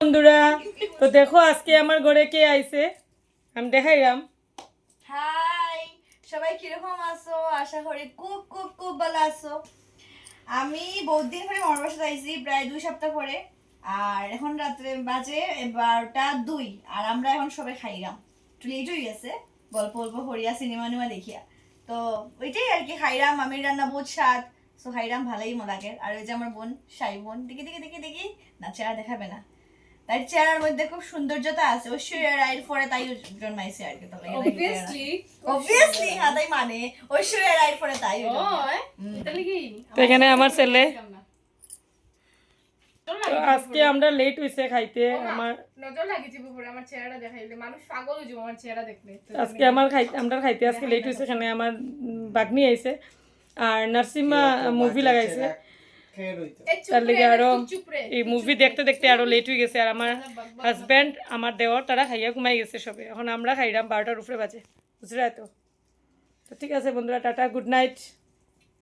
বন্ধুরা তো দেখো আজকে আমার ঘরে কে আইছে আমি দেখাইলাম। হাই সবাই কিরকম আছো? আশা করি খুব খুব খুব ভালো আছো। আমি বহুত দিন পরে মামার বাসায় আইছি, প্রায় 2 সপ্তাহ পরে। আর এখন রাত্রে বাজে 12টা 2, আর আমরা এখন সবাই খাইলাম। একটু লেট হয়ে গেছে, গল্প গল্প করিয়া সিনেমা নিমা দেখিয়া। তো ওইটাই আর কি, খাইলাম। আমি রান্না বহুত স্বাদ, সো খাইলাম ভালোই লাগে। আর ওই যে আমার বোন সাই বোন, দেখি দেখি দেখি দেখি না, চেহারা দেখাবে না, তাই চেহারার মধ্যে খুব সৌন্দর্যতা আছে। ঐশ্বর্যা রায়ের পরে তাই জন্মাইছে আর কি। তাহলে অবভিয়াসলি হ্যাঁ, তাই মানে ঐশ্বর্যা রায়ের পরে তাই তো এখানে আমার ছেলে। তো আজকে আমরা লেট হইছে খাইতে। আমার নজর লাগিয়েছে উপরে আমার চেহারা দেখাইলে মানুষ পাগল হয়ে যাবে আমার চেহারা দেখলে। আজকে আমার আমরা খাইতে আজকে লেট হইছে। এখানে আমার বাগনি আইছে আর নার্সিমা মুভি লাগাইছে, তার লিগে আরো এই মুভি দেখতে দেখতে আরো লেট হয়ে গেছে। আর আমার হাজব্যান্ড আমার দেওয়ার তারা খাইয়া ঘুমাই গেছে সবে। এখন আমরা খাইলাম 12টার উপরে বাজে, বুঝলে? তো ঠিক আছে বন্ধুরা, টাটা, গুড নাইট।